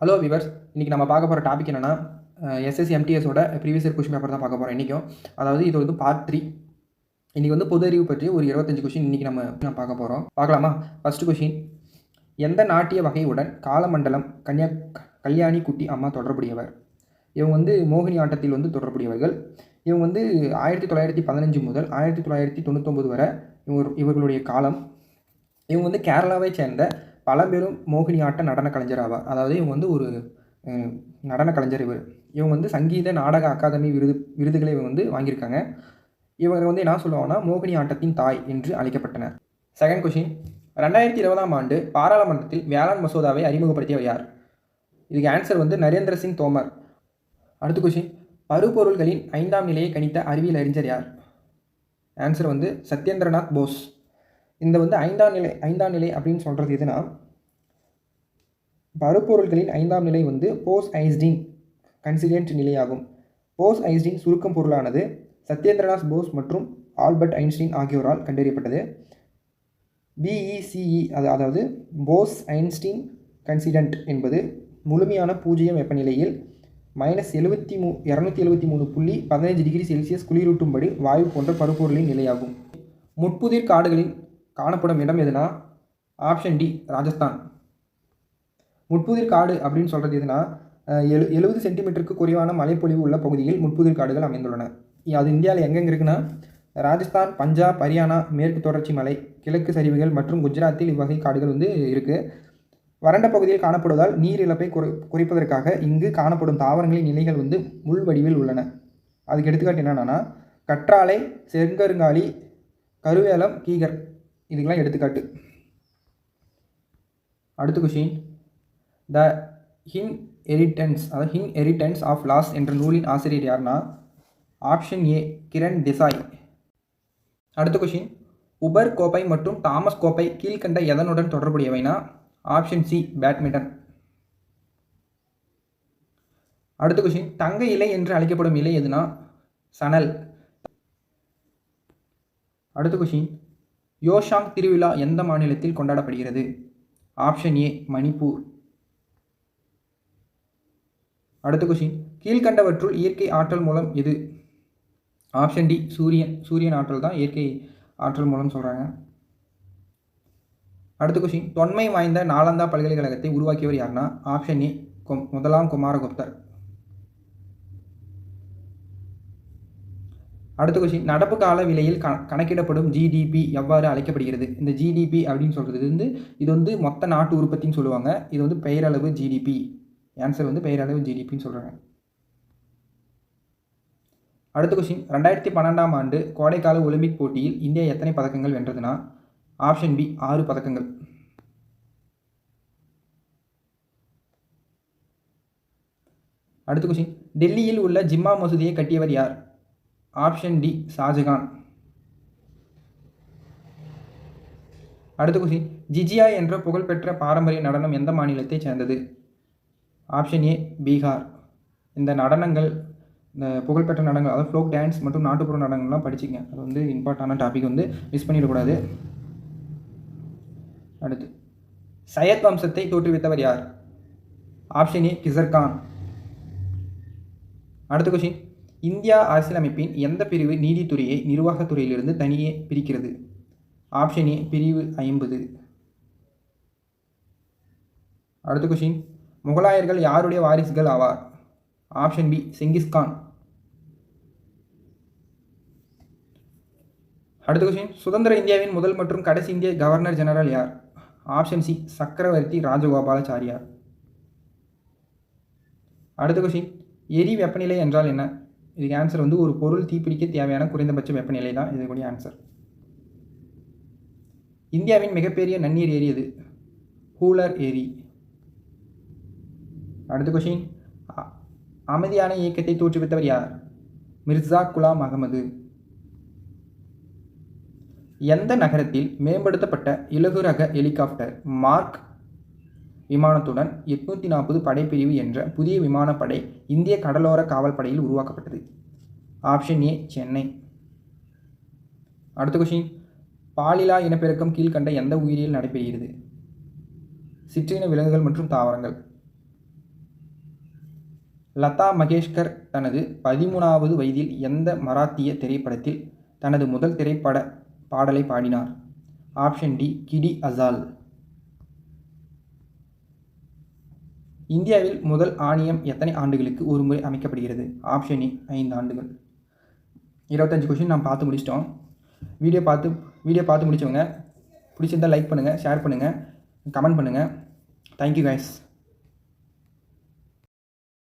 Hello viewers, இன்றைக்கி நம்ம பார்க்க போகிற டாபிக் என்னென்னா எஸ்எஸ்சி எம்டிஎஸோட ப்ரீவியஸ் இயர் கொஷின் பேப்பர் தான் பார்க்க போகிறோம் இன்றைக்கும். அதாவது இது வந்து பார்ட் 3. இன்றைக்கி வந்து பொது அறிவு பற்றி ஒரு 25 கொஷின் இன்றைக்கி நம்ம பார்க்க போகிறோம். பார்க்கலாமா? ஃபஸ்ட்டு கொஷின், எந்த நாட்டிய வகையுடன் காலமண்டலம் கல்யாணி குட்டி அம்மா தொடர்புடையவர்? இவங்க வந்து மோகினி ஆட்டத்தில் வந்து தொடர்புடையவர்கள். இவங்க வந்து 1915 முதல் 1999 வரை இவர்களுடைய காலம். இவங்க வந்து கேரளாவை சேர்ந்த பழம்பெரும் மோகினி ஆட்ட நடன கலைஞர் ஆவார். அதாவது இவங்க வந்து ஒரு நடன கலைஞர். இவங்க வந்து சங்கீத நாடக அகாதமி விருதுகளை இவங்க வந்து வாங்கியிருக்காங்க. இவங்க வந்து என்ன சொல்லுவாங்கன்னா மோகினி ஆட்டத்தின் தாய் என்று அழைக்கப்பட்டனர். செகண்ட் கொஷின், 2020ஆம் ஆண்டு பாராளுமன்றத்தில் வேளாண் மசோதாவை அறிமுகப்படுத்தியவர் யார்? இதுக்கு ஆன்சர் வந்து நரேந்திர சிங் தோமர். அடுத்த கொஷின், பருப்பொருள்களின் 5ஆம் நிலையை கணித்த அறிவியல் அறிஞர் யார்? ஆன்சர் வந்து சத்யேந்திரநாத் போஸ். இந்த வந்து 5ஆம் நிலை அப்படின்னு சொல்கிறது எதுனா, பருப்பொருள்களின் 5ஆம் நிலை வந்து போஸ்-ஐன்ஸ்டீன் கன்சிடென்ட் நிலையாகும். போஸ்-ஐன்ஸ்டீன் சுருக்கம் பொருளானது சத்யேந்திரநாத் போஸ் மற்றும் ஆல்பர்ட் ஐன்ஸ்டீன் ஆகியோரால் கண்டறியப்பட்டது. BECE அதாவது போஸ்-ஐன்ஸ்டீன் கன்சிடென்ட் என்பது முழுமையான பூஜ்ஜியம் வெப்பநிலையில் -273.15 டிகிரி செல்சியஸ் குளிரூட்டும்படி வாயு போன்ற பருப்பொருளின் நிலையாகும். முட்புதிர் காடுகளில் காணப்படும் இடம் எதுனா? Option D, Rajasthan. முட்புதிர் காடு அப்படின்னு சொல்கிறது எதுனா, 70 சென்டிமீட்டருக்கு குறைவான மழைப்பொழிவு உள்ள பகுதியில் முட்புதிர் காடுகள் அமைந்துள்ளன. அது இந்தியாவில் எங்கெங்கே இருக்குன்னா, ராஜஸ்தான், பஞ்சாப், ஹரியானா, மேற்கு தொடர்ச்சி மலை, கிழக்கு சரிவுகள் மற்றும் குஜராத்தில் இவ்வகை காடுகள் வந்து இருக்குது. வறண்ட பகுதியில் காணப்படுவதால் நீர் இழப்பை குறைப்பதற்காக இங்கு காணப்படும் தாவரங்களின் நிலைகள் வந்து முள் வடிவில் உள்ளன. அதுக்கு எடுத்துக்காட்டு என்னென்னா கற்றாழை, செங்கருங்காலி, கருவேலம், கீகர், இதுக்கெல்லாம் எடுத்துக்காட்டு. அடுத்த question, the inheritance of loss என்ற நூலின் ஆசிரியர் யார்னா? Option A, Kiran Desai. அடுத்த கொஷின், உபர் கோப்பை மற்றும் தாமஸ் கோப்பை கீழ்கண்ட எதனுடன் தொடர்புடையவைனா? Option C, badminton. அடுத்த கொஷின், தங்க இலை என்று அழைக்கப்படும் இலை எதுனா? சணல். அடுத்த கொஷின், யோஷாங் திருவிழா எந்த மாநிலத்தில் கொண்டாடப்படுகிறது? Option A, Manipur. அடுத்த கொஷின், கீழ்கண்டவற்றுள் இயற்கை ஆற்றல் மூலம் எது? ஆப்ஷன் டி, சூரியன் ஆற்றல் தான் இயற்கை ஆற்றல் மூலம் சொல்கிறாங்க. அடுத்த கொஷின், தொன்மை வாய்ந்த நாலந்தா பல்கலைக்கழகத்தை உருவாக்கியவர் யாருன்னா? ஆப்ஷன் ஏ, முதலாம் குமாரகுப்தர். அடுத்த கொஷின், நடப்பு கால விலையில் கணக்கிடப்படும் ஜிடிபி எவ்வாறு அழைக்கப்படுகிறது? இந்த ஜிடிபி அப்படின்னு சொல்கிறது வந்து இது வந்து மொத்த நாட்டு உற்பத்தின்னு சொல்லுவாங்க. இது வந்து பெயரளவு ஜிடிபி. ஆன்சர் வந்து பெயரளவு ஜிடிபின்னு சொல்கிறாங்க. அடுத்த கொஷின், 2012ஆம் ஆண்டு கோடைக்கால ஒலிம்பிக் போட்டியில் இந்தியா எத்தனை பதக்கங்கள் வென்றதுனா? ஆப்ஷன் பி, 6 பதக்கங்கள். அடுத்த கொஷின், டெல்லியில் உள்ள ஜிம்மா மசூதியை கட்டியவர் யார்? Option D, Shah Jahan. அடுத்த கொஷின், ஜிஜியா என்ற புகழ்பெற்ற பாரம்பரிய நடனம் எந்த மாநிலத்தை சேர்ந்தது? Option A, Bihar. இந்த நடனங்கள், இந்த புகழ்பெற்ற நடனங்கள், அதாவது ஃப்ளோக் டான்ஸ் மற்றும் நாட்டுப்புற நடனங்கள்லாம் படிச்சிங்க. அது வந்து இம்பார்ட்டண்டான டாபிக், வந்து மிஸ் பண்ணிடக்கூடாது. அடுத்து, சையத் வம்சத்தை தோற்றுவித்தவர் யார்? Option A, Khizr Khan. அடுத்த கொஷின், இந்தியா அரசியலமைப்பின் எந்த பிரிவு நீதித்துறையை நிர்வாகத்துறையிலிருந்து தனியே பிரிக்கிறது? ஆப்ஷன் ஏ, பிரிவு 50. அடுத்த கொஷின், முகலாயர்கள் யாருடைய வாரிசுகள் ஆவார்? Option B, Genghis Khan. அடுத்த கொஷின், சுதந்திர இந்தியாவின் முதல் மற்றும் கடைசி இந்திய கவர்னர் ஜெனரல் யார்? Option C, Chakravarti Rajagopalachariar. அடுத்த கொஷின், எரி வெப்பநிலை என்றால் என்ன? இதுக்கு ஆன்சர் வந்து ஒரு பொருள் தீப்பிடிக்க தேவையான குறைந்தபட்ச வெப்பநிலை தான் இதுக்குரிய ஆன்சர். இந்தியாவின் மிகப்பெரிய நன்னீர் ஏரி எது? ஹூலர் ஏரி. அடுத்த கொஷின், அமைதியான இயக்கத்தை தோற்றுவித்தவர் யார்? மிர்சா குலாம் அகமது. எந்த நகரத்தில் மேம்படுத்தப்பட்ட இலகு ரக ஹெலிகாப்டர் மார்க் விமானத்துடன் 840 படைப்பிரிவு என்ற புதிய விமானப்படை இந்திய கடலோர காவல் படையில் உருவாக்கப்பட்டது? Option A, Chennai. அடுத்த கொஷின், பாலிலா இனப்பெருக்கம் கீழ்கண்ட எந்த உயிரியல் நடைபெறுகிறது? சிற்றின விலங்குகள் மற்றும் தாவரங்கள். லதா மங்கேஷ்கர் தனது 13வது வயதில் எந்த மராத்திய திரைப்படத்தில் தனது முதல் திரைப்பட பாடலை பாடினார்? ஆப்ஷன் டி கிடி அசால். இந்தியாவில் முதல் ஆணையம் எத்தனை ஆண்டுகளுக்கு ஒரு முறை அமைக்கப்படுகிறது? ஆப்ஷன் ஏ 5 ஆண்டுகள். 25 கொஷின் நாம் பார்த்து முடிச்சிட்டோம். வீடியோ பார்த்து முடிச்சவங்க பிடிச்சிருந்தால் லைக் பண்ணுங்கள், ஷேர் பண்ணுங்கள், கமெண்ட் பண்ணுங்கள். Thank you guys.